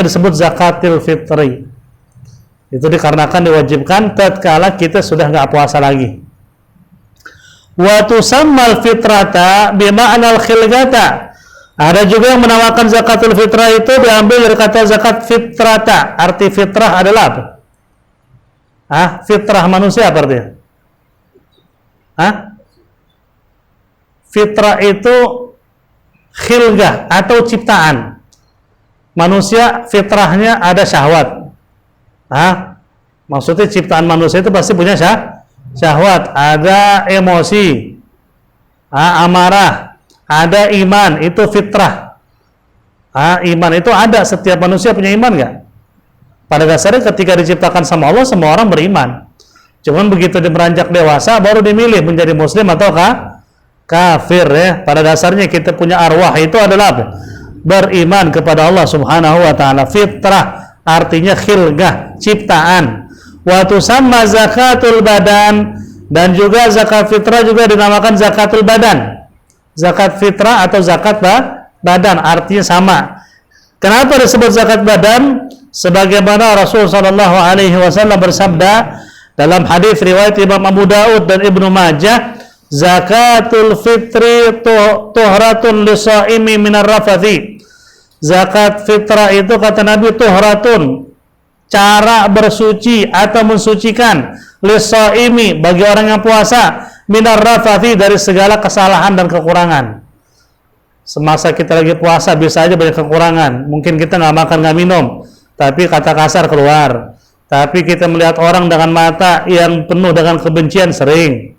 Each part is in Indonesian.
disebut zakatul fitri. Itu dikarenakan diwajibkan tatkala kita sudah nggak puasa lagi. Wa tusammal fitrata bima'nal khilgata. Ada juga yang menamakan zakatul fitrah itu diambil dari kata zakat fitrata. Arti fitrah adalah apa? Fitrah manusia apa artinya? Fitrah itu khilgah atau ciptaan. Manusia fitrahnya ada syahwat. Maksudnya ciptaan manusia itu pasti punya syahwat, ada emosi, amarah, ada iman, itu fitrah. Iman itu ada, setiap manusia punya iman nggak? Pada dasarnya ketika diciptakan sama Allah, semua orang beriman. Cuman begitu dia beranjak dewasa, baru dimilih menjadi muslim atau kafir ya. Pada dasarnya kita punya arwah itu adalah apa? Beriman kepada Allah Subhanahu wa taala. Fitrah artinya khilgah, ciptaan. Wa tusamma zakatul badan, dan juga zakat fitrah juga dinamakan zakatul badan. Zakat fitrah atau zakat badan artinya sama. Kenapa disebut zakat badan? Sebagaimana Rasul sallallahu alaihi wasallam bersabda dalam hadis riwayat Imam Abu Daud dan Ibnu Majah, zakatul fitri tuhratun lisaimi minar rafathi. Zakat fitrah itu kata Nabi tuhratun, cara bersuci atau mensucikan, lisaimi bagi orang yang puasa, minar rafathi dari segala kesalahan dan kekurangan. Semasa kita lagi puasa bisa aja banyak kekurangan, mungkin kita nggak makan nggak minum, tapi kata kasar keluar. Tapi kita melihat orang dengan mata yang penuh dengan kebencian sering.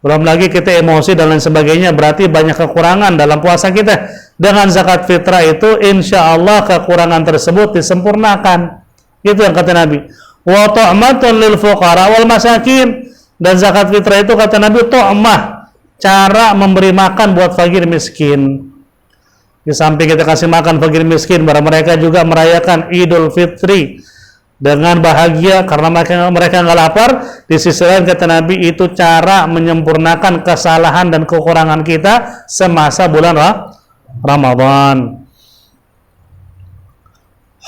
Belum lagi kita emosi dan lain sebagainya, berarti banyak kekurangan dalam puasa kita. Dengan zakat fitrah itu insya Allah kekurangan tersebut disempurnakan. Itu yang kata Nabi. Wa tu'matun lil fuqara wal masakin. Dan zakat fitrah itu kata Nabi tu'mah, cara memberi makan buat fakir miskin. Di samping kita kasih makan fakir miskin, mereka juga merayakan Idul Fitri dengan bahagia karena mereka nggak lapar. Di sisi lain kata Nabi itu cara menyempurnakan kesalahan dan kekurangan kita semasa bulan Ramadan.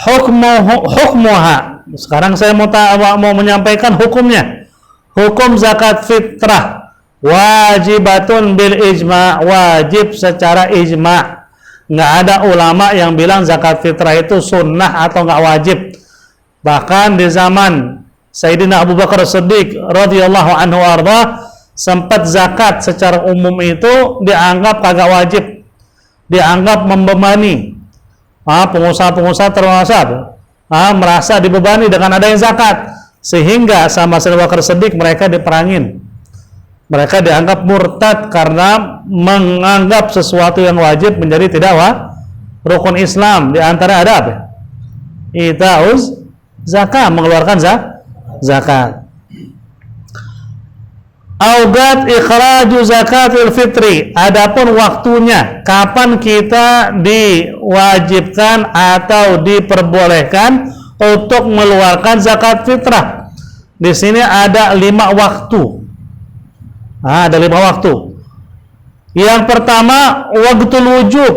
Hukmuha. Sekarang saya mau menyampaikan hukumnya. Hukum zakat fitrah wajibatun bil ijma', wajib secara ijma'. Nggak ada ulama yang bilang zakat fitrah itu sunnah atau nggak wajib. Bahkan di zaman Sayyidina Abu Bakar Siddiq radhiyallahu anhu arda, sempat zakat secara umum itu dianggap kagak wajib, dianggap membebani. Pengusaha-pengusaha termasuk merasa dibebani dengan adanya zakat, sehingga sama Sayyidina Abu Bakar Siddiq mereka diperangin. Mereka dianggap murtad karena menganggap sesuatu yang wajib menjadi tidak rukun Islam. Di antara ada apa? Itauz zakat, mengeluarkan zakat. Augat ikhraju zakatul fitri. Adapun waktunya, kapan kita diwajibkan atau diperbolehkan untuk mengeluarkan zakat fitrah. Di sini ada 5 waktu. Ada 5 waktu. Yang pertama, waktu wujub,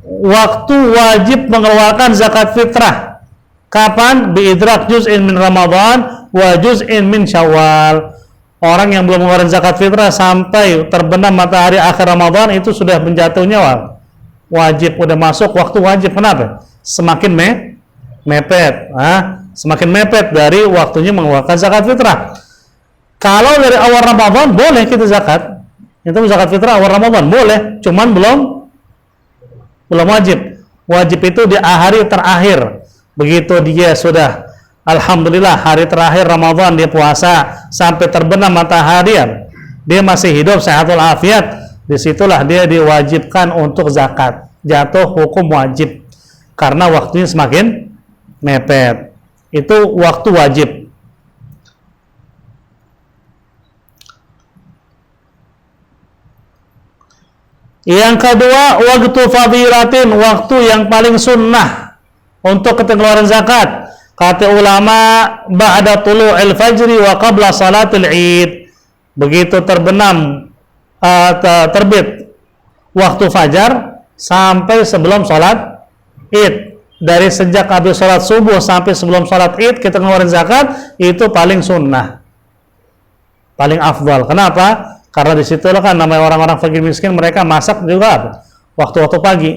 waktu wajib mengeluarkan zakat fitrah. Kapan? Biidrak juz'in min Ramadan wa juz'in min Syawal. Orang yang belum mengeluarkan zakat fitrah sampai terbenam matahari akhir Ramadan itu sudah menjatuhnya wajib, udah masuk waktu wajib. Kenapa? Semakin mepet. Semakin mepet dari waktunya mengeluarkan zakat fitrah. Kalau dari awal Ramadan boleh kita zakat. Itu zakat fitrah awal Ramadan boleh, cuman belum wajib. Wajib itu di hari terakhir. Begitu dia sudah alhamdulillah hari terakhir Ramadan dia puasa sampai terbenam matahari, dia masih hidup sehat walafiat, disitulah dia diwajibkan untuk zakat. Jatuh hukum wajib karena waktunya semakin mepet. Itu waktu wajib. Yang kedua, waktu fadilatin, waktu yang paling sunnah untuk pengeluaran zakat. Kata ulama, ba'da tulu'il fajri wa qabla salatil id. Begitu terbenam terbit waktu fajar sampai sebelum salat id. dari sejak habis sholat subuh sampai sebelum sholat id kita ngeluarin zakat, itu paling sunnah, paling afdal. Kenapa? Karena di situ kan namanya orang-orang fakir miskin, mereka masak juga waktu-waktu pagi,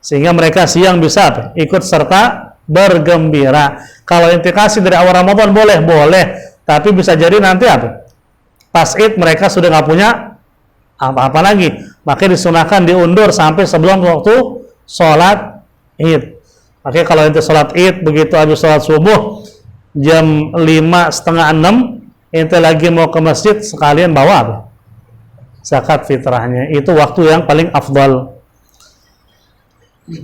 sehingga mereka siang bisa ikut serta bergembira. Kalau inti kasih dari awal Ramadan boleh, tapi bisa jadi nanti pas id mereka sudah nggak punya apa-apa lagi, makanya disunahkan diundur sampai sebelum waktu sholat id. Makanya kalau inti sholat id, begitu habis sholat subuh jam 5:30, inti lagi mau ke masjid, sekalian bawa zakat fitrahnya. Itu waktu yang paling afdal.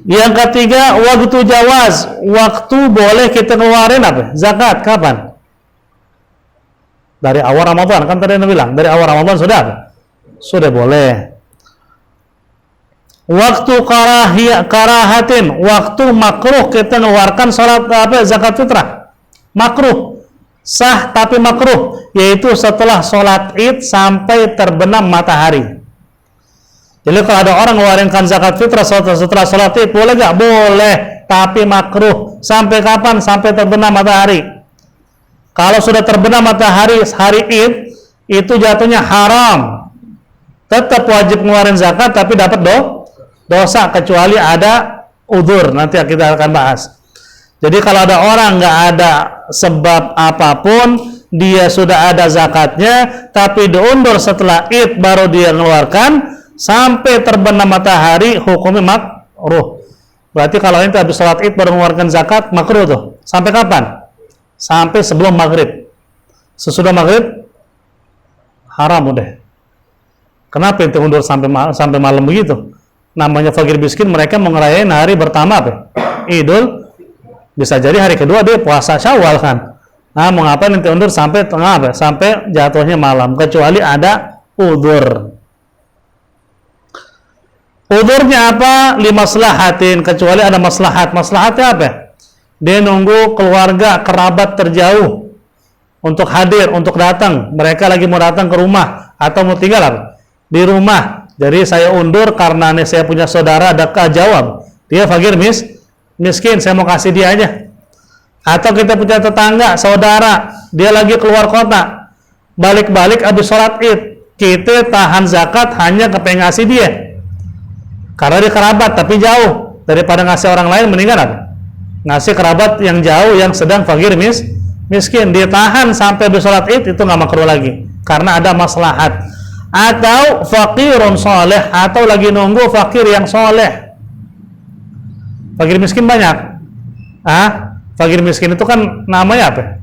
Yang ketiga, waktu jawaz, waktu boleh kita ngeluarin zakat. Kapan? Dari awal Ramadan, kan tadi Anda bilang dari awal Ramadan sudah boleh. Waktu karahatin, waktu makruh kita ngeluarkan zakat fitrah, makruh, sah tapi makruh, yaitu setelah sholat id sampai terbenam matahari. Jadi kalau ada orang ngeluarkan zakat fitrah setelah sholat id, boleh gak? Boleh, tapi makruh. Sampai kapan? Sampai terbenam matahari. Kalau sudah terbenam matahari hari id, itu jatuhnya haram. Tetap wajib ngeluarin zakat, tapi dapat dosa, kecuali ada udzur. Nanti kita akan bahas. Jadi kalau ada orang nggak ada sebab apapun, dia sudah ada zakatnya, tapi diundur setelah id baru dia mengeluarkan, sampai terbenam matahari, hukumnya makruh. Berarti kalau ini habis sholat id baru mengeluarkan zakat, makruh tuh. Sampai kapan? Sampai sebelum maghrib. Sesudah maghrib haram udah. Kenapa itu undur sampai malam begitu? Namanya fakir miskin, mereka mau ngerayain hari pertama Idul, bisa jadi hari kedua dia puasa Syawal kan. Nah, mau ngapain nanti undur sampai tengah sampai jatuhnya malam, kecuali ada udzur. Udzurnya apa? Limaslahatin, kecuali ada maslahat. Maslahatnya apa? Dia nunggu keluarga kerabat terjauh untuk hadir, untuk datang. Mereka lagi mau datang ke rumah atau mau tinggal di rumah. Jadi saya undur karena saya punya saudara dekat jawab. Dia fakir miskin, saya mau kasih dia aja. Atau kita punya tetangga, saudara, dia lagi keluar kota, balik-balik habis sholat id, kita tahan zakat hanya kepengen ngasih dia. Karena dia kerabat tapi jauh, daripada ngasih orang lain mendingan ngasih kerabat yang jauh yang sedang fakir miskin. Dia tahan sampai habis sholat id, itu nggak makruh lagi karena ada maslahat. Atau fakirun soleh, atau lagi nunggu fakir yang soleh. Fakir miskin banyak. Fakir miskin itu kan namanya apa?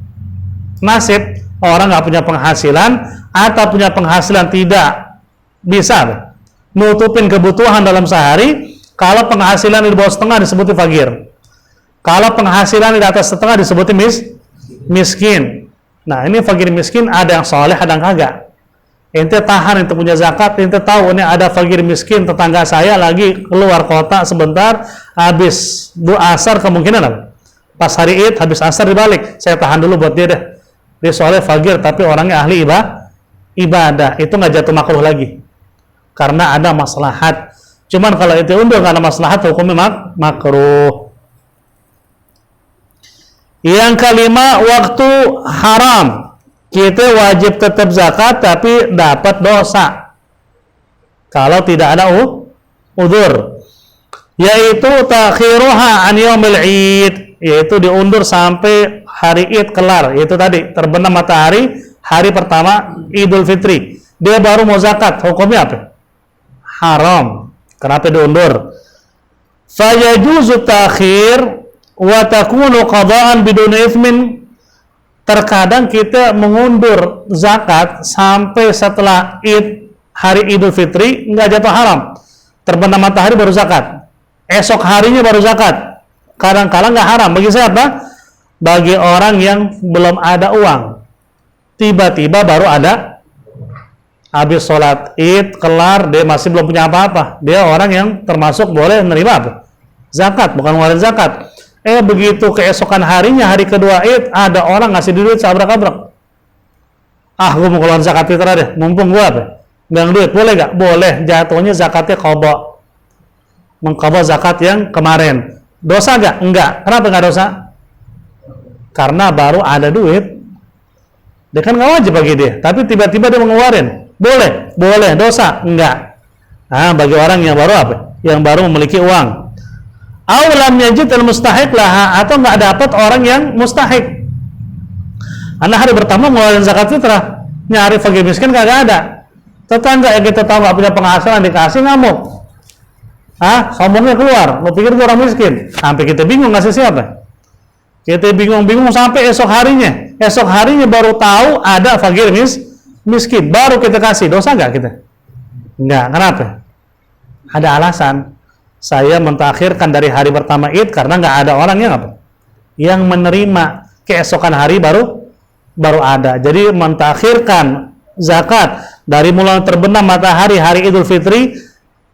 Nasib. Orang nggak punya penghasilan, atau punya penghasilan tidak bisa nutupin kebutuhan dalam sehari. Kalau penghasilan di bawah setengah disebut fakir. Kalau penghasilan di atas setengah disebut miskin. Nah, ini fakir miskin, ada yang soleh, ada yang kagak. Ente tahan, ente punya zakat, ente tahu ini ada fakir miskin tetangga saya lagi keluar kota sebentar, habis asar kemungkinan pas hari id habis asar dibalik, saya tahan dulu buat dia deh, dia soalnya fakir tapi orangnya ahli ibadah, itu nggak jatuh makruh lagi karena ada maslahat. Cuman kalau itu undur nggak ada maslahat, hukumnya makruh. Yang kelima, waktu haram, kita wajib tetap zakat tapi dapat dosa kalau tidak ada udzur, yaitu takhiruha an yaumil id, yaitu diundur sampai hari id kelar, yaitu tadi terbenam matahari hari pertama Idul Fitri, dia baru mau zakat, hukumnya apa? Haram. Kenapa diundur? Fayajuzu takhir wa takunu qadaan bidun ithmin. Terkadang kita mengundur zakat sampai setelah id, hari Idul Fitri, nggak jatuh haram. Terbenam matahari baru zakat, esok harinya baru zakat. Kadang-kadang nggak haram. Bagi siapa? Bagi orang yang belum ada uang, tiba-tiba baru ada, habis sholat id kelar, dia masih belum punya apa-apa, dia orang yang termasuk boleh menerima apa? Zakat, bukan ngeluarin zakat. Begitu keesokan harinya, hari kedua id, ada orang ngasih duit sabrak-abrak. Gue mau keluar zakat fitrah deh, mumpung gue bilang duit, boleh gak? Boleh, jatuhnya zakatnya qadha, mengqadha zakat yang kemarin. Dosa nggak? Enggak. Kenapa nggak dosa? Karena baru ada duit. Dia kan nggak wajib bagi dia, tapi tiba-tiba dia mengeluarin. Boleh? Boleh. Dosa? Enggak. Nah, bagi orang yang baru apa? Yang baru memiliki uang. Aw lam yajid al-mustahiq laha, atau nggak dapat orang yang mustahik. Karena hari pertama mengeluarkan zakat fitrah, nyari fakir miskin kagak ada. Tetangga yang kita tahu nggak punya penghasilan dikasih ngamuk. Sombongnya keluar, lo pikir gue orang miskin. Sampai kita bingung ngasih siapa. Kita bingung-bingung sampai esok harinya baru tahu ada fakir miskin, baru kita kasih. Dosa nggak kita? Nggak. Kenapa? Ada alasan. Saya mentakhirkan dari hari pertama Id karena nggak ada orang yang menerima. Keesokan hari baru ada. Jadi mentakhirkan zakat dari mulai terbenam matahari hari Idul Fitri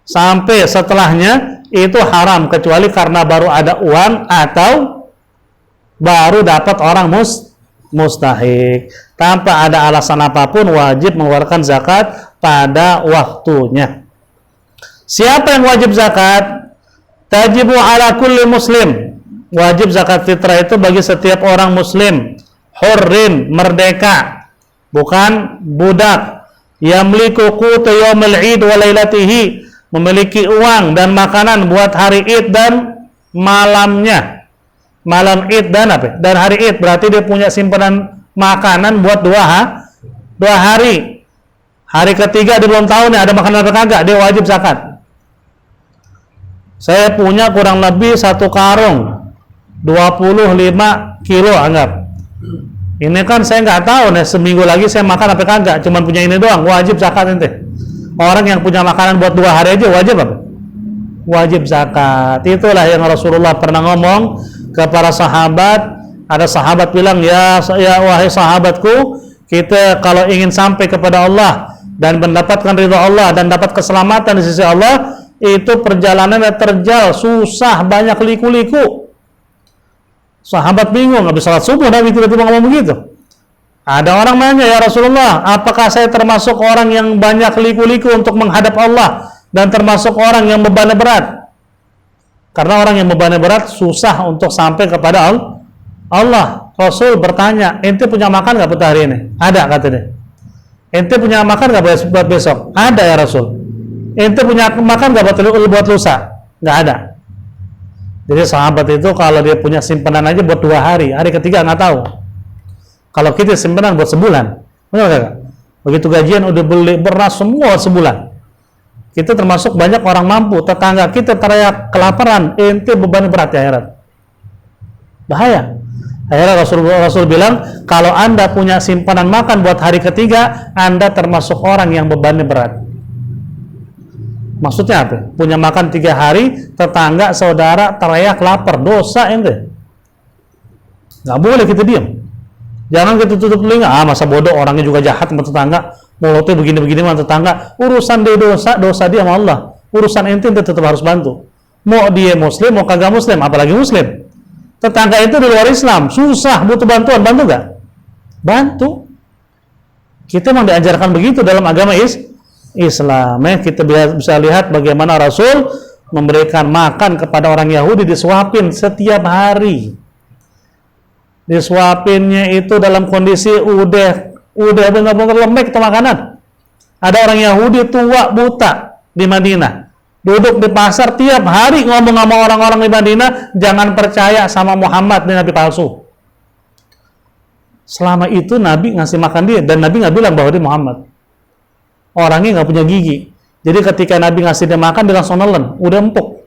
sampai setelahnya itu haram, kecuali karena baru ada uang atau baru dapat orang mustahik. Tanpa ada alasan apapun wajib mengeluarkan zakat pada waktunya. Siapa yang wajib zakat? Tajibu ala kulli muslim. Wajib zakat fitrah itu bagi setiap orang muslim. Hurrin, merdeka, bukan budak. Yamliku quta yaumil id wa lailatihi, memiliki uang dan makanan buat hari Id dan malamnya. Malam Id dan apa? Dan hari Id, berarti dia punya simpanan makanan buat dua hari. Hari ketiga dia belum tahu nih ada makanan apa kagak, dia wajib zakat. Saya punya kurang lebih 1 karung 25 kilo anggap. Ini kan saya nggak tahu nih seminggu lagi saya makan apa kagak, cuman punya ini doang, wajib zakat ente. Orang yang punya makanan buat 2 hari aja wajib apa? Wajib zakat. Itulah yang Rasulullah pernah ngomong ke para sahabat. Ada sahabat bilang, ya wahai sahabatku, kita kalau ingin sampai kepada Allah dan mendapatkan ridha Allah dan dapat keselamatan di sisi Allah, itu perjalanannya terjal, susah, banyak liku-liku. Sahabat bingung, habis salat subuh Nabi tiba-tiba ngomong begitu. Ada orang nanya, ya Rasulullah, apakah saya termasuk orang yang banyak liku-liku untuk menghadap Allah dan termasuk orang yang bebannya berat? Karena orang yang bebannya berat susah untuk sampai kepada Allah. Rasul bertanya, ente punya makan nggak buat hari ini? Ada, katanya. Ente punya makan nggak buat besok? Ada ya Rasul. Ente punya makan nggak buat lusa? Nggak ada. Jadi sahabat itu kalau dia punya simpanan aja buat 2 hari, hari ketiga nggak tahu. Kalau kita simpanan buat sebulan, benar gak? Begitu gajian udah beli beras semua sebulan. Kita termasuk banyak orang mampu, tetangga kita teriak kelaparan, ente beban berat ya akhirat. Bahaya. Akhirnya Rasul bilang, kalau Anda punya simpanan makan buat hari ketiga, Anda termasuk orang yang bebannya berat. Maksudnya apa? Punya makan 3 hari, tetangga, saudara teriak lapar, dosa ente. Nggak boleh kita diam. Jangan kita tutup telinga. Masa bodoh, orangnya juga jahat sama tetangga, mulutnya begini-begini sama tetangga. Urusan dia dosa dia sama Allah. Urusan ente tetap harus bantu. Mau dia muslim, mau kagak muslim, apalagi muslim. Tetangga itu di luar Islam, susah, butuh bantuan, bantu gak? Bantu. Kita memang diajarkan begitu dalam agama Islam. Kita bisa lihat bagaimana Rasul memberikan makan kepada orang Yahudi, disuapin setiap hari. Disuapinnya itu dalam kondisi udah benar-benar lembek itu makanan. Ada orang Yahudi tua buta di Madinah, duduk di pasar tiap hari ngomong sama orang-orang di Madinah, jangan percaya sama Muhammad, ini nabi palsu. Selama itu Nabi ngasih makan dia, dan Nabi nggak bilang bahwa dia Muhammad. Orangnya nggak punya gigi, jadi ketika Nabi ngasih dia makan dia langsung nelen, udah empuk.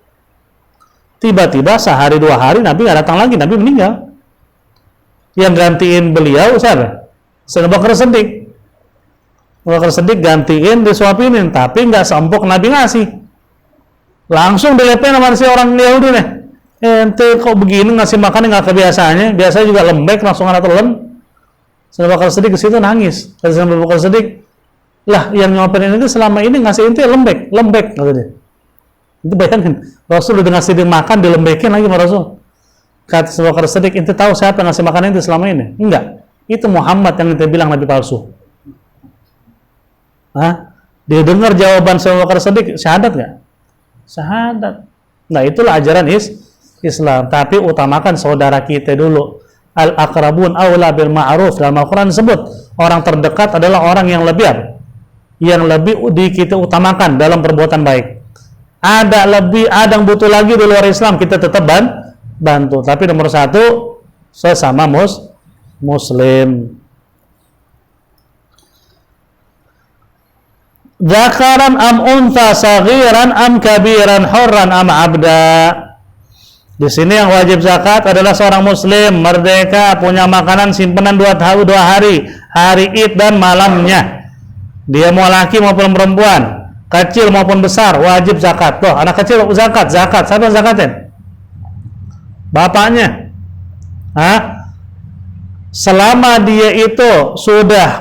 Tiba-tiba sehari 2 hari Nabi nggak datang lagi, Nabi meninggal. Yang gantiin beliau siapa? Sayyidina Abu Bakar Siddiq. Abu Bakar Siddiq gantiin, disuapinin, tapi nggak seempuk Nabi ngasih. Langsung dilepen sama si orang Yahudi nih. Ente kok begini ngasih makan nggak kebiasaannya? Biasanya juga lembek, langsung ada telan. Sayyidina Abu Bakar Siddiq ke situ nangis. Sayyidina Abu Bakar Siddiq, lah yang nyuapin itu selama ini ngasih ente lembek kata dia. Itu bayangin, Rasul udah ngasih dia makan, dilembekin lagi sama Rasul. Kata Abu Bakar Siddiq, ente tahu siapa yang ngasih makan ente selama ini? Enggak, itu Muhammad yang ente bilang nabi palsu. Dia dengar jawaban Abu Bakar Siddiq, syahadat nggak? Syahadat. Nah itulah ajaran Islam, tapi utamakan saudara kita dulu. Al-aqrabun aula bil ma'ruf. Dalam Al-Quran disebut orang terdekat adalah orang yang lebih kita utamakan dalam perbuatan baik. Ada yang butuh lagi di luar Islam, kita tetap bantu. Tapi nomor satu, sesama Muslim. Dzakaran am untha, saghiran am kabiran, hurran am abda. Di sini yang wajib zakat adalah seorang muslim, merdeka, punya makanan simpanan 2 hari, hari Id dan malamnya. Dia mau laki maupun perempuan, kecil maupun besar, wajib zakat. Tuh, anak kecil zakat. Siapa yang zakatin? Bapaknya. Selama dia itu sudah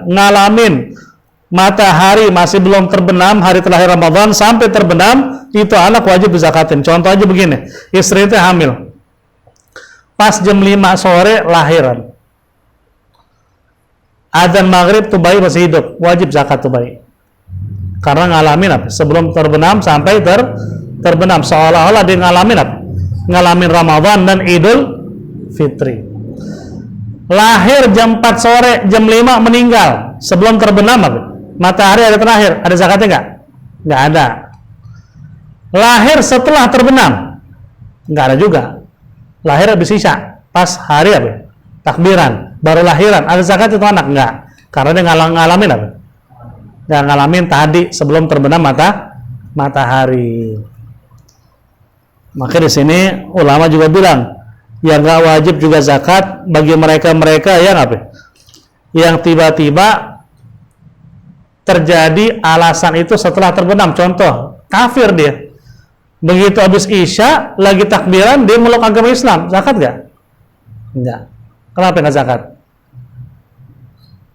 ngalamin matahari masih belum terbenam, hari terakhir Ramadan sampai terbenam, itu anak wajib dizakatin. Contoh aja begini, istri itu hamil, pas jam 5 sore lahiran, adzan maghrib tuh bayi masih hidup, wajib zakat tuh bayi, karena ngalamin apa? Sebelum terbenam sampai terbenam, seolah-olah dia ngalamin apa? Ngalamin Ramadan dan Idul Fitri. Lahir jam 4 sore, jam 5 meninggal, sebelum terbenam apa? Matahari ada terakhir, ada zakatnya nggak? Nggak ada. Lahir setelah terbenam, nggak ada juga. Lahir habis Isya, pas hari apa? Takbiran, baru lahiran, ada zakat itu anak? Nggak, karena dia ngalamin apa? Nggak ngalamin tadi sebelum terbenam matahari. Maka di sini ulama juga bilang, yang nggak wajib juga zakat bagi mereka yang apa? Yang tiba-tiba terjadi alasan itu setelah terbenam. Contoh, kafir dia. Begitu habis Isya, lagi takbiran, dia meluk agama Islam. Zakat nggak? Nggak. Kenapa nggak zakat?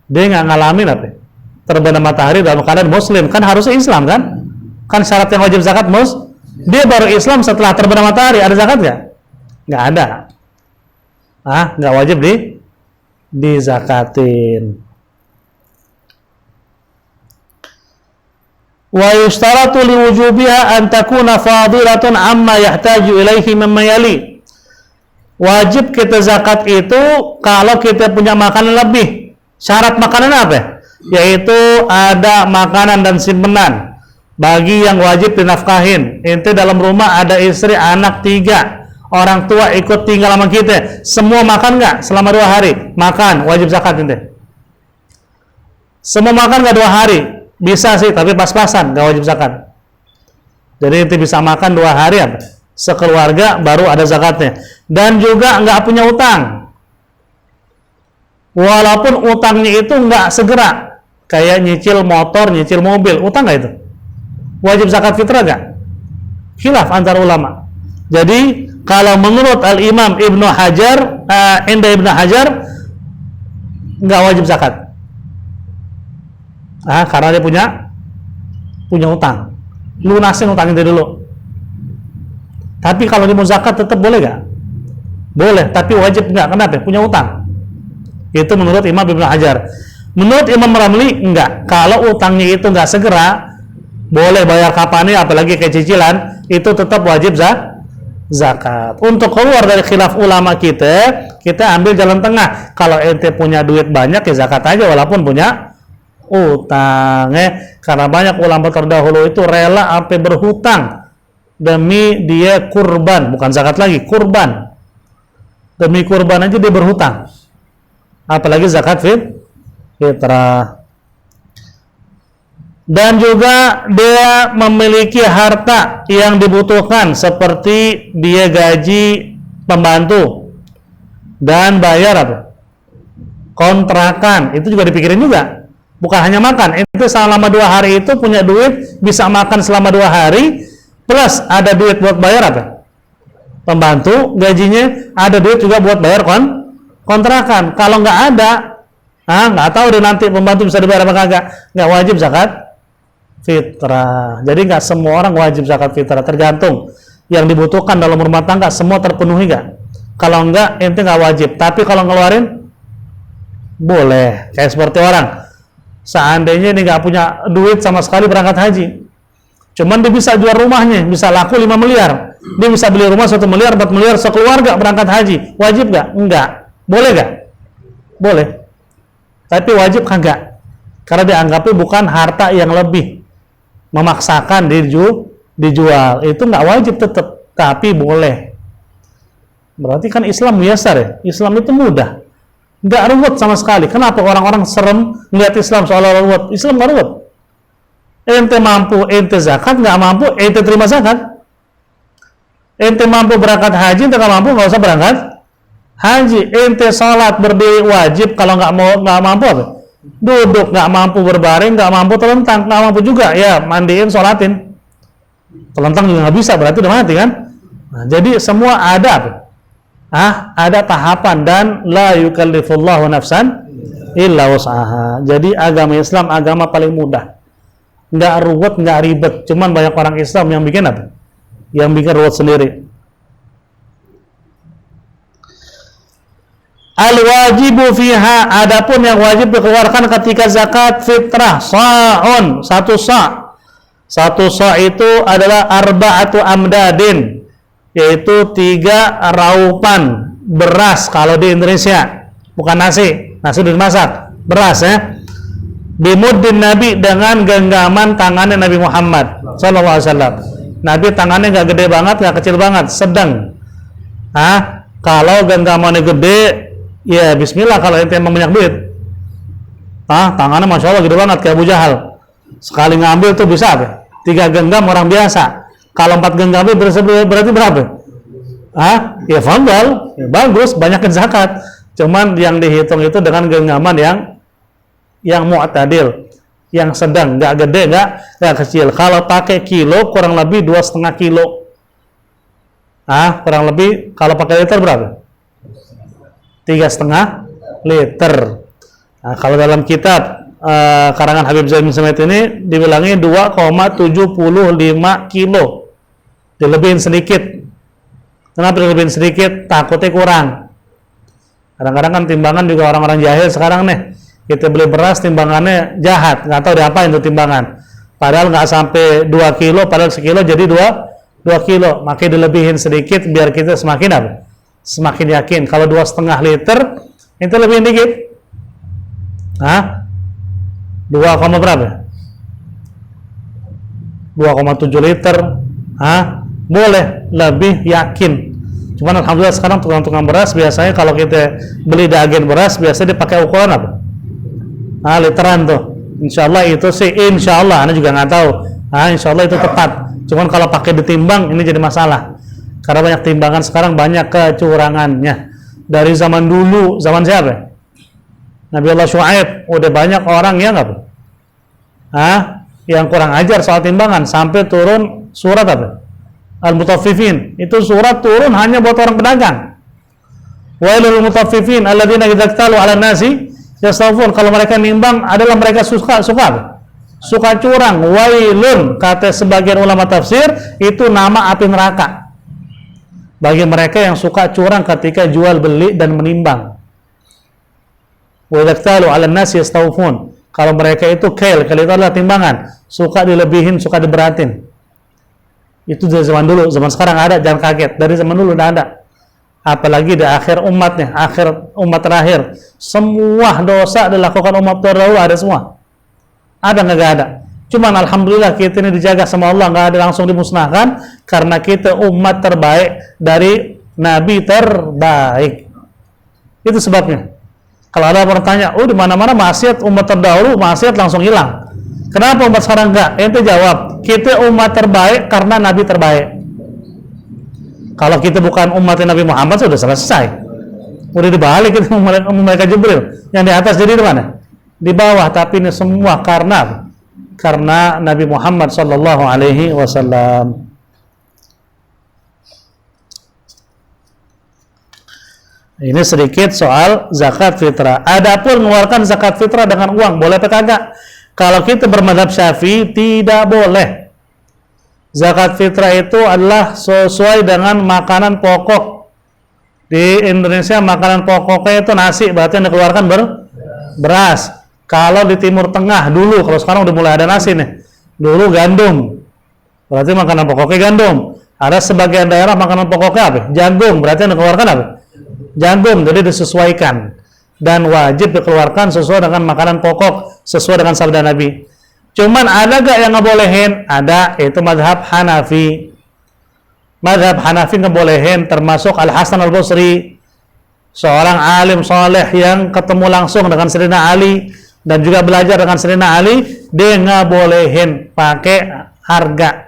Dia nggak ngalamin apa? Terbenam matahari dalam keadaan Muslim. Kan harusnya Islam kan? Kan syarat yang wajib zakat dia baru Islam setelah terbenam matahari. Ada zakat nggak? Nggak ada. Nggak wajib dizakatin. Wa yushtaratu liwujubiha an takuna fadilatun amma yahtaju ilaihi mimma yali. Wajib kita zakat itu kalau kita punya makanan lebih. Syarat makanan apa? Yaitu ada makanan dan simpanan bagi yang wajib dinafkahin. Ente dalam rumah ada istri, anak 3, orang tua ikut tinggal sama kita, semua makan nggak selama 2 hari? Makan, wajib zakat ente. Semua makan nggak 2 hari? Bisa sih, tapi pas-pasan, nggak wajib zakat. Jadi ente bisa makan 2 hari apa? Sekeluarga baru ada zakatnya. Dan juga nggak punya utang. Walaupun utangnya itu nggak segera, kayak nyicil motor, nyicil mobil, utang nggak itu? Wajib zakat fitrah nggak? Khilaf antar ulama. Jadi kalau menurut Al-Imam Ibnu Hajar, Ibnu Hajar nggak wajib zakat. Karena dia punya utang, lunasin utang itu dulu. Tapi kalau dia mau zakat tetap boleh nggak? Boleh, tapi wajib nggak. Kenapa? Punya utang. Itu menurut Imam Ibnu Hajar. Menurut Imam Ramli enggak. Kalau utangnya itu nggak segera, boleh bayar kapannya, apalagi kayak cicilan, itu tetap wajib zakat. Untuk keluar dari khilaf ulama kita ambil jalan tengah. Kalau ente punya duit banyak ya zakat aja walaupun punya utang. Karena banyak ulama terdahulu itu rela sampai berhutang demi dia kurban, bukan zakat lagi, kurban. Demi kurban aja dia berhutang. Apalagi zakat fitrah. Dan juga dia memiliki harta yang dibutuhkan, seperti dia gaji pembantu dan bayar apa? Kontrakan, itu juga dipikirin juga. Bukan hanya makan, itu selama 2 hari itu punya duit, bisa makan selama 2 hari, plus ada duit buat bayar apa? Pembantu, gajinya, ada duit juga buat bayar kontrakan. Kalau nggak ada, nggak tahu deh nanti pembantu bisa dibayar apa kagak, nggak wajib zakat fitrah. Jadi nggak semua orang wajib zakat fitrah, tergantung yang dibutuhkan dalam rumah tangga semua terpenuhi nggak. Kalau nggak, ente nggak wajib. Tapi kalau ngeluarin boleh. Kayak seperti orang seandainya ini nggak punya duit sama sekali berangkat haji, cuman dia bisa jual rumahnya, bisa laku 5 miliar, Dia bisa beli rumah 1 miliar, 4 miliar, sekeluarga berangkat haji. Wajib nggak? Enggak. Boleh nggak? Boleh. Tapi wajib kagak. Karena dianggapnya bukan harta yang lebih. Memaksakan dijual. Itu nggak wajib tetap. Tapi boleh. Berarti kan Islam biasa ya. Islam itu mudah. Nggak ruwet sama sekali. Kenapa orang-orang serem melihat Islam seolah-olah ruwet? Islam nggak ruwet. Ente mampu, ente zakat. Nggak mampu, ente terima zakat. Ente mampu berangkat haji, ente nggak mampu, nggak usah berangkat haji. Ente sholat berdiri wajib, kalau nggak mampu apa? Duduk, nggak mampu berbaring, nggak mampu telentang, nggak mampu juga, ya mandiin, sholatin. Telentang juga nggak bisa, berarti udah mati kan? Nah, jadi semua ada apa? Ada tahapan, dan la yukallifullahu nafsan illa wus'aha. Jadi agama Islam agama paling mudah, nggak ruwet, nggak ribet. Cuman banyak orang Islam yang bikin apa? Yang bikin ruwet sendiri. Al-wajibu fiha, adapun yang wajib dikeluarkan ketika zakat fitrah, sa'un, 1 sa'. 1 sa' itu adalah arba'atu amdadin, yaitu 3 raupan beras kalau di Indonesia. Bukan nasi udah dimasak, beras ya. Bimuddin Nabi, dengan genggaman tangannya Nabi Muhammad SAW. Nabi tangannya nggak gede banget, nggak kecil banget, sedang. Kalau genggamannya gede, ya bismillah kalau ente emang banyak duit. Tangannya masya Allah gede banget kayak Abu Jahal. Sekali ngambil tuh bisa apa? 3 genggam orang biasa. Kalau 4 genggam berarti berapa? Ya fadal, ya bagus, banyakin zakat. Cuman yang dihitung itu dengan genggaman yang mu'tadil, yang sedang, nggak gede, nggak kecil. Kalau pakai kilo, kurang lebih 2,5 kilo. Kurang lebih, kalau pakai liter berapa? 3,5 liter. Kalau dalam kitab karangan Habib Zaid bin Sumait ini dibilangi 2,75 kilo. Dilebihin sedikit. Kenapa dilebihin sedikit? Takutnya kurang. Kadang-kadang kan timbangan juga orang-orang jahil sekarang nih. Kita beli beras, timbangannya jahat, nggak tahu diapain itu timbangan. Padahal nggak sampai 2 kilo, padahal sekilo jadi 2 kilo. Makanya dilebihin sedikit biar kita semakin apa? Semakin yakin. Kalau 2,5 liter itu lebih dikit. 2, berapa? 2,7 liter. Boleh lebih yakin. Cuman alhamdulillah sekarang tukang-tukang beras biasanya kalau kita beli daging beras biasanya dipakai ukuran apa? Literan tuh. Insyaallah itu sih, insyaallah Anda juga nggak tahu. Insyaallah itu tepat. Cuman kalau pakai ditimbang ini jadi masalah. Karena banyak timbangan sekarang banyak kecurangannya. Dari zaman dulu, zaman siapa? Nabi Allah Syuaib, udah banyak orang yang apa? Yang kurang ajar soal timbangan, sampai turun surat apa? Al-Mutaffifin. Itu surat turun hanya buat orang pedagang. Wailul mutaffifin alladzina idza iktalu 'alan nasi yastawfun. Kalau mereka nimbang adalah mereka suka curang. Wailun, kata sebagian ulama tafsir, itu nama api neraka bagi mereka yang suka curang ketika jual beli dan menimbang. Wa yaktalu 'alan nasi yastawfun. Kalau mereka itu kail itu adalah timbangan, suka dilebihin, suka diberatin. Itu dari zaman dulu, zaman sekarang ada, jangan kaget. Dari zaman dulu udah ada. Apalagi di akhir umatnya, akhir umat terakhir, semua dosa dilakukan umat terdahulu ada semua. Ada nggak ada? Cuman alhamdulillah kita ini dijaga sama Allah, nggak ada langsung dimusnahkan karena kita umat terbaik dari nabi terbaik. Itu sebabnya. Kalau ada orang tanya, di mana-mana maksiat umat terdahulu, maksiat langsung hilang. Kenapa umat sekarang enggak? Ente jawab, kita umat terbaik karena nabi terbaik. Kalau kita bukan umatnya Nabi Muhammad sudah selesai. Udah dibalik itu mereka Jibril. Yang di atas jadi di mana? Di bawah. Tapi ini semua karena Nabi Muhammad sallallahu alaihi wasallam. Ini sedikit soal zakat fitrah. Adapun mengeluarkan zakat fitrah dengan uang, boleh atau kagak? Kalau kita bermadzhab Syafi'i tidak boleh. Zakat fitrah itu adalah sesuai dengan makanan pokok. Di Indonesia makanan pokoknya itu nasi, berarti yang dikeluarkan beras. Kalau di Timur Tengah dulu, kalau sekarang udah mulai ada nasi nih. Dulu gandum. Berarti makanan pokoknya gandum. Ada sebagian daerah makanan pokoknya apa? Jagung, berarti yang dikeluarkan apa? Jagung, jadi disesuaikan. Dan wajib dikeluarkan sesuai dengan makanan pokok, sesuai dengan sabda Nabi. Cuman ada gak yang ngebolehin? Ada, itu mazhab Hanafi. Mazhab Hanafi ngebolehin, termasuk Al-Hasan Al-Basri, seorang alim soleh yang ketemu langsung dengan Sayyidina Ali dan juga belajar dengan Sayyidina Ali, dia ngebolehin pakai harga.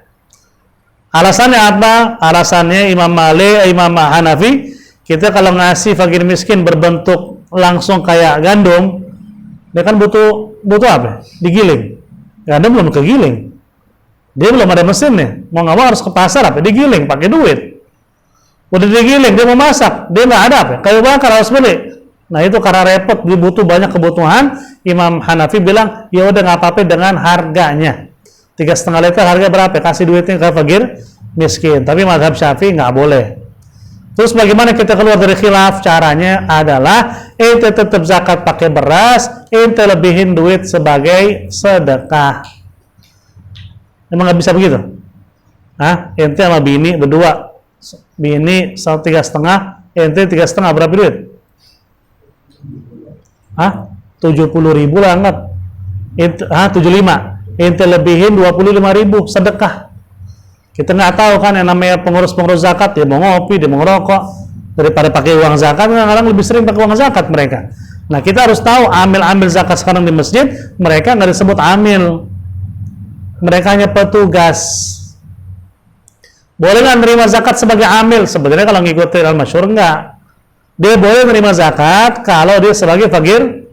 Alasannya apa? Alasannya Imam Malik, Imam Hanafi, kita kalau ngasih fakir miskin berbentuk langsung kayak gandum, dia kan butuh apa? Digiling. Gandum belum kegiling. Dia belum ada mesinnya. Mau nggak mau harus ke pasar apa? Digiling pakai duit. Udah digiling, dia mau masak, dia nggak ada apa? Kayu bakar harus beli. Nah itu karena repot, dia butuh banyak kebutuhan. Imam Hanafi bilang, ya udah nggak apa-apa dengan harganya. 3,5 liter harga berapa? Kasih duitnya ke fakir miskin. Tapi mazhab Syafi'i nggak boleh. Terus bagaimana kita keluar dari khilaf? Caranya adalah ente tetap zakat pakai beras, ente lebihin duit sebagai sedekah. Emang nggak bisa begitu? Hah? Ente sama bini berdua, bini 3,5, ente 3,5, berapa duit? Hah? 70.000 lah anggap. 75. Ente lebihin 25.000 sedekah. Kita nggak tahu kan yang namanya pengurus-pengurus zakat, dia mau ngopi, dia mau ngerokok, daripada pakai uang zakat, kadang-kadang lebih sering pakai uang zakat mereka. Nah kita harus tahu amil-amil zakat sekarang di masjid, mereka nggak disebut amil, mereka hanya petugas. Boleh nggak nerima zakat sebagai amil? Sebenarnya kalau ngikutin al-masyhur nggak. Dia boleh nerima zakat kalau dia sebagai fakir,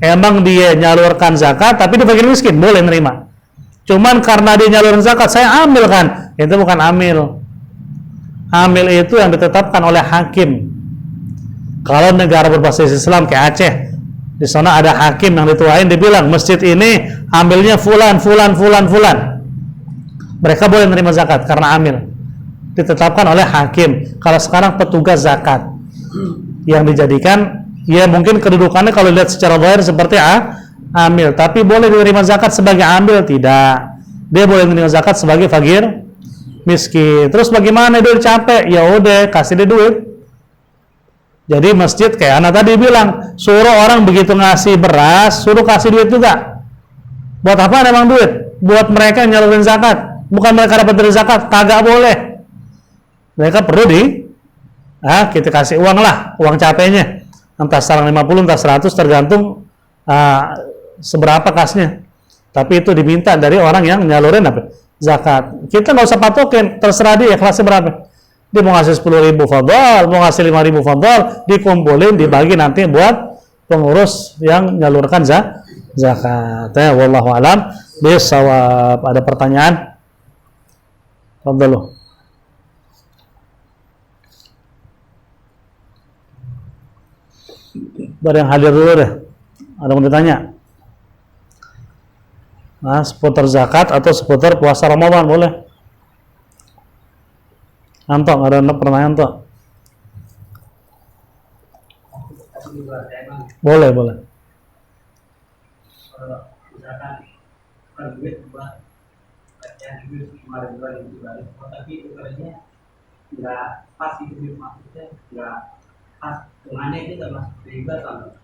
emang dia nyalurkan zakat, tapi dia fakir miskin, boleh nerima. Cuman karena dia nyalurin zakat, saya ambil kan, itu bukan amil. Amil itu yang ditetapkan oleh hakim. Kalau negara berbasis Islam kayak Aceh, di sana ada hakim yang dituain, dia bilang masjid ini ambilnya fulan. Mereka boleh menerima zakat karena amil, ditetapkan oleh hakim. Kalau sekarang petugas zakat yang dijadikan, ya mungkin kedudukannya kalau lihat secara zahir seperti amil, tapi boleh menerima zakat sebagai amil? Tidak. Dia boleh menerima zakat sebagai fakir miskin. Terus bagaimana dia capek? Ya udah kasih dia duit. Jadi masjid kayak anak tadi bilang, suruh orang begitu ngasih beras, suruh kasih duit juga. Buat apa emang duit? Buat mereka yang nyalurin zakat, bukan mereka dapat dari zakat. Kagak boleh. Mereka perlu kita kasih uang lah, uang capeknya. Entah sekarang 50, entah 100, tergantung seberapa kasnya. Tapi itu diminta dari orang yang nyalurin apa? Zakat. Kita nggak usah patokin, terserah dia kelasnya berapa. Dia mau ngasih 10.000 fadhal, mau ngasih 5.000 fadhal, dikumpulin, dibagi nanti buat pengurus yang nyalurkan zakat. Wallahu alam bisawab. Ada pertanyaan? Fadhal. Ada yang hadir dulu deh. Ada yang mau ditanya? Nah, seputar zakat atau seputar puasa Ramadan boleh. Antok, ada pertanyaan tuh? Boleh.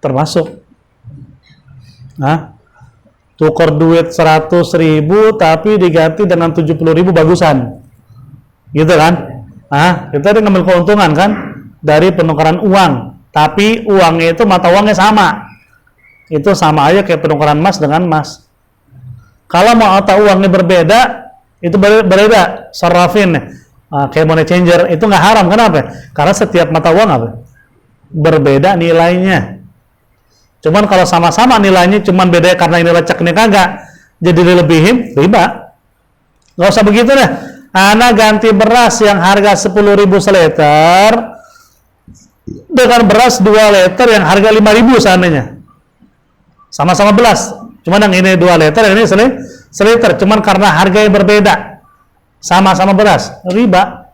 Termasuk. Tukar duit 100.000 tapi diganti dengan 70.000 bagusan, gitu kan? Kita ngambil keuntungan kan dari penukaran uang, tapi uangnya itu mata uangnya sama, itu sama aja kayak penukaran emas dengan emas. Kalau mata uangnya berbeda, itu berbeda sarrafin, kayak money changer, itu nggak haram. Kenapa? Karena setiap mata uang apa? Berbeda nilainya. Cuman kalau sama-sama nilainya cuman beda karena ini lecek ini kagak, jadi dilebihin, riba. Nggak usah begitu deh. Ana ganti beras yang harga 10.000 seliter dengan beras 2 liter yang harga 5.000 seandainya. Sama-sama beras, cuman yang ini 2 liter, yang ini seliter. Cuman karena harganya berbeda, sama-sama beras, riba.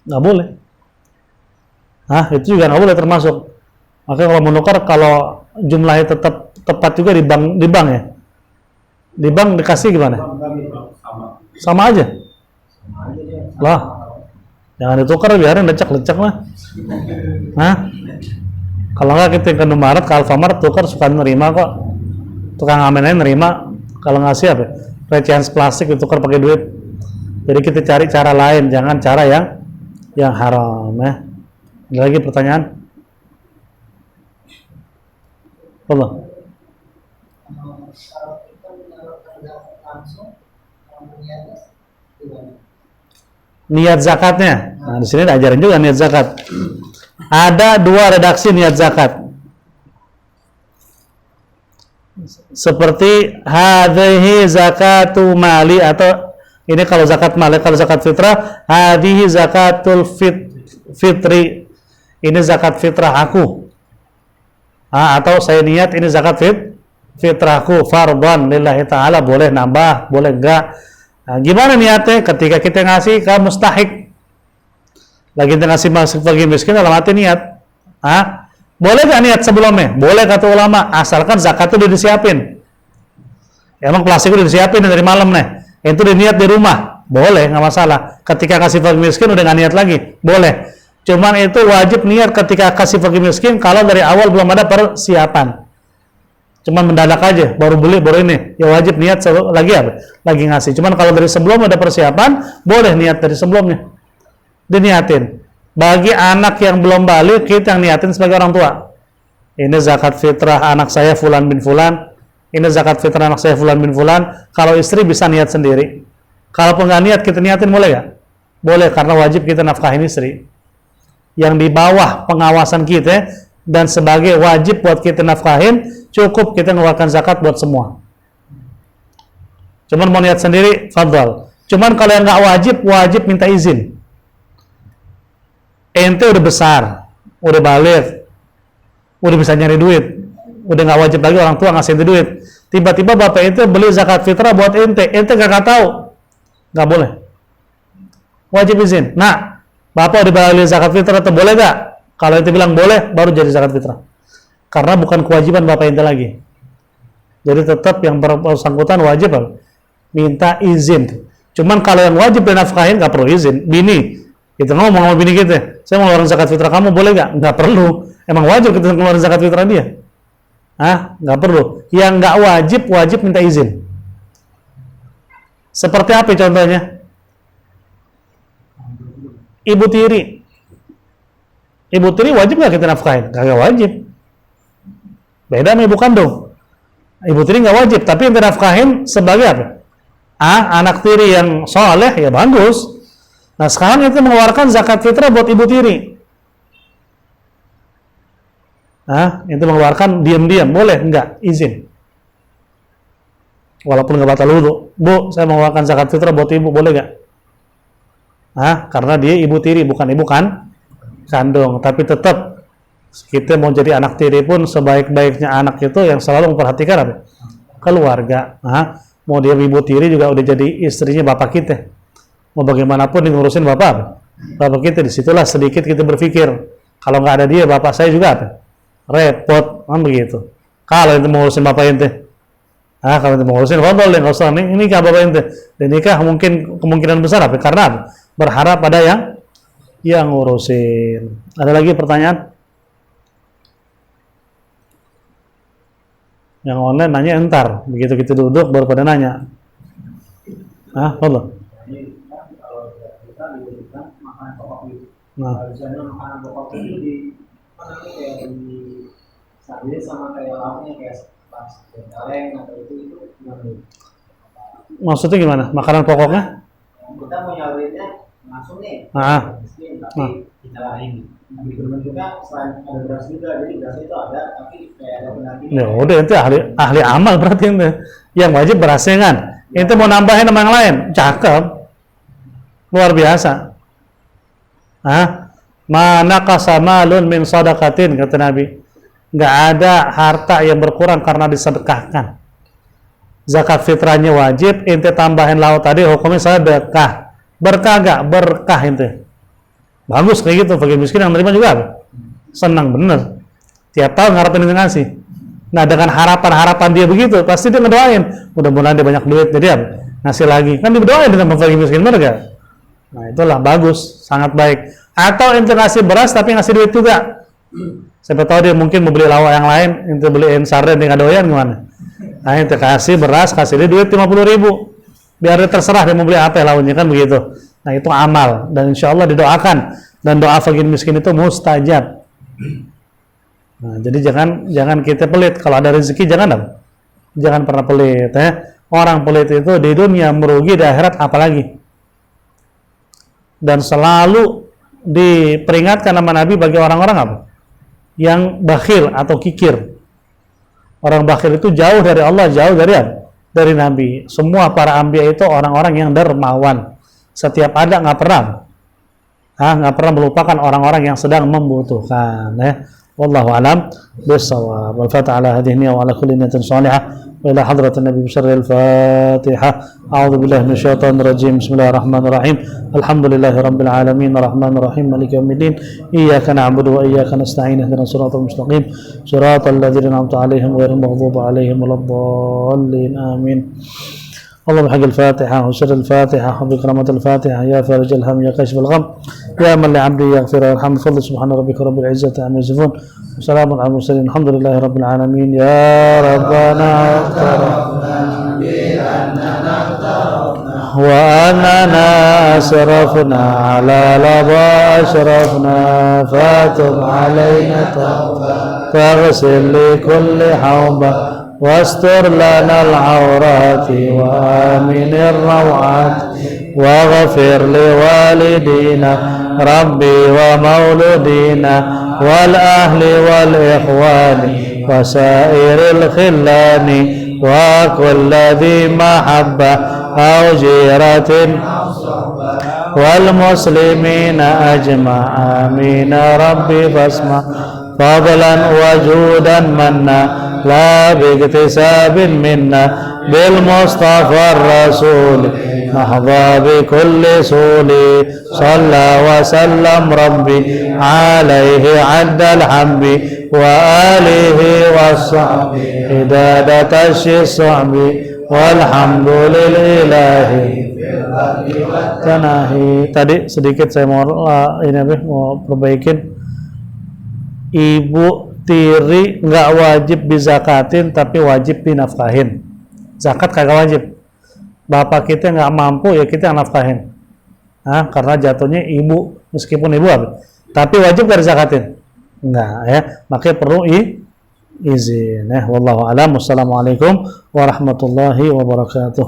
Nggak boleh. Itu juga nggak boleh termasuk. Makanya kalau menukar, kalau jumlahnya tetap tepat juga di bank ya. Di bank dikasih gimana? Sama aja. Loh, jangan ditukar, biarin lecek-lecek lah. Hah? Kalau nggak kita ke Indomaret, ke Alfamart, tukar suka nerima kok. Tukang amennya nerima. Kalau ngasih apa? Recehan plastik ditukar pakai duit. Jadi kita cari cara lain, jangan cara yang haram ya. Ada lagi pertanyaan? Allah. Niat zakatnya. Nah, di sini diajarin juga niat zakat. Ada dua redaksi niat zakat. Seperti hadhihi zakatu mali, atau ini kalau zakat mali, kalau zakat fitrah hadhihi zakatul fitri. Ini zakat fitrah aku. Atau saya niat ini zakat fitrahku fardhan lillahi ta'ala, boleh nambah, boleh enggak. Nah, gimana niatnya? Ketika kita ngasih ke mustahik, lagi kita ngasih masuk bagi miskin, dalam hati niat. Boleh nggak niat sebelumnya? Boleh kata ulama, asalkan zakat itu udah disiapin. Emang plastik udah disiapin dari malam nih, itu udah niat di rumah, boleh, nggak masalah. Ketika kasih bagi miskin udah nggak niat lagi, boleh. Cuman itu wajib niat ketika kasih bagi miskin kalau dari awal belum ada persiapan. Cuman mendadak aja, baru beli, baru ini, ya wajib niat lagi apa? Lagi ngasih. Cuman kalau dari sebelum ada persiapan, boleh niat dari sebelumnya. Diniatin. Bagi anak yang belum balik, kita yang niatin sebagai orang tua. Ini zakat fitrah anak saya Fulan bin Fulan. Ini zakat fitrah anak saya Fulan bin Fulan. Kalau istri bisa niat sendiri. Kalaupun nggak niat, kita niatin boleh nggak? Boleh, karena wajib kita nafkahin istri. Yang di bawah pengawasan kita, dan sebagai wajib buat kita nafkahin, cukup kita mengeluarkan zakat buat semua. Cuman mau niat sendiri, fadhal. Cuman kalau yang nggak wajib, wajib minta izin. Ente udah besar, udah balik, udah bisa nyari duit, udah nggak wajib lagi orang tua ngasih ente duit. Tiba-tiba bapak ente beli zakat fitrah buat ente nggak tahu, nggak boleh. Wajib izin. Nah, bapak udah beli zakat fitrah, itu boleh nggak? Kalau ente bilang boleh, baru jadi zakat fitrah. Karena bukan kewajiban bapak ente lagi. Jadi tetap yang bersangkutan wajib minta izin. Cuman kalau yang wajib dinafkahin nggak perlu izin. Bini, kita ngomong sama bini kita, saya mau ngeluarin zakat fitrah kamu, boleh nggak? Nggak perlu. Emang wajib kita ngeluarin zakat fitrah dia? Nggak perlu. Yang nggak wajib, wajib minta izin. Seperti apa contohnya? Ibu tiri. Ibu tiri wajib nggak kita nafkahin? Nggak wajib. Beda sama ibu kandung. Ibu tiri nggak wajib, tapi yang dinafkahin sebagai apa? Anak tiri yang soleh, ya bagus. Nah sekarang itu mengeluarkan zakat fitrah buat ibu tiri. Itu mengeluarkan diam-diam, boleh? Enggak, izin. Walaupun nggak batal wudu. Bu, saya mengeluarkan zakat fitrah buat ibu, boleh nggak? Karena dia ibu tiri, bukan ibu kandung. Tapi tetap kita mau jadi anak tiri pun sebaik-baiknya anak itu yang selalu memperhatikan apa? Keluarga. Mau dia ibu tiri juga udah jadi istrinya bapak kita. Mau bagaimanapun ngurusin bapak kita. Disitulah sedikit kita berpikir, kalau nggak ada dia bapak saya juga apa? Repot, begitu. Kalau itu mau ngurusin bapak ente, kalau itu mau ngurusin fadhol yang usah ini nikah bapak ente, dan nikah mungkin kemungkinan besar apa? Karena apa? Berharap pada yang ngurusin. Ada lagi pertanyaan? Yang online nanya entar, begitu kita duduk baru pada nanya. Allah. Nah, makanan pokok itu di sambil sama kayak lauknya kayak kaleng atau itu gimana? Maksudnya gimana? Makanan pokoknya? Kita mau nyalurinnya langsung nih. Tapi kita lain. Juga selain ada beras juga, jadi beras itu ada, tapi kayak ada pendamping. Ya udah, itu ahli amal berarti ente. Yang wajib berasnya kan. Ente mau nambahin sama yang lain, cakep, luar biasa. Mana kasamalun min sadaqatin, kata Nabi. Nggak ada harta yang berkurang karena disedekahkan. Zakat fitrahnya wajib, ente tambahin lauk tadi hukumnya sedekah. Berkah nggak? Berkah ente. Bagus kayak gitu, bagi miskin yang menerima juga apa? Senang bener. Tiap tahun ngarepin itu ngasih. Nah dengan harapan-harapan dia begitu, pasti dia ngedoain. Mudah-mudahan dia banyak duit, jadi apa? Ngasih lagi. Kan didoain dengan bagi miskin, bener gak? Nah, itulah bagus, sangat baik. Atau ente ngasih beras tapi ngasih duit juga. Siapa tahu dia mungkin mau beli lawak yang lain, ente beliin sarden dengan doyan gimana? Nah, ente kasih beras, kasih dia duit 50.000. Biar dia terserah dia mau beli apa ya lawannya, kan begitu. Nah, itu amal dan insya Allah didoakan, dan doa fakir miskin itu mustajab. Nah, jadi jangan kita pelit. Kalau ada rezeki jangan pernah pelit ya. Orang pelit itu di dunia merugi, di akhirat apalagi. Dan selalu diperingatkan nama Nabi bagi orang-orang apa? Yang bakhil atau kikir. Orang bakhil itu jauh dari Allah, jauh dari Nabi. Semua para anbiya itu orang-orang yang dermawan. Setiap ada nggak pernah melupakan orang-orang yang sedang membutuhkan ya. Wallahu alam bissawab. Wal fatah ala hadhihi wa ala kulli niyatin salihah. Wa ila hadratin nabi bisharril fatihah. A'udzu billahi minasyaitonir rajim. Bismillahirrahmanirrahim. Alhamdulillahi rabbil alamin arrahmanir rahim maliki yaumiddin. Iyyaka na'budu wa iyyaka nasta'in ihdinas siratal mustaqim. Siratal ladzina an'amta 'alaihim ghairil maghdubi 'alaihim waladdallin. Amin. اللهم حق الفاتحة وسر الفاتحة وبكرامة الفاتحة يا فارج الهم يا كاشف الغم يا من لعبده يغفر ويرحم بفضل سبحان ربك رب العزة عما يصفون وسلام على المرسلين الحمد لله رب العالمين يا ربنا وأننا أسرفنا على لظى أشرفنا فاتب علينا فاغسل لكل حوبة واستر لنا العورات وآمن الروعات واغفر لوالدينا ربي ومولودينا والأهل والإخوان وسائر الخلان وكل ذي محبة أو جيرة والمسلمين أجمع آمين ربي فاسمع فضلا وجودا منا لا باكتساب منا بالمصطفى الرسول نحظى بكل سول صلى وسلم ربي عليه عد الحمد وآله والصحب عدادة الصعب والحمد لله Tanahi. Tadi sedikit saya mau perbaikin. Ibu tiri nggak wajib dizakatin tapi wajib dinafkahin. Zakat kagak wajib. Bapak kita nggak mampu ya kita yang nafkahin. Nah, karena jatuhnya ibu meskipun ibu apa? Tapi wajib nggak dizakatin? Enggak ya. Makanya perlu izin ya. Wallahu a'lam. Wassalamualaikum warahmatullahi wabarakatuh.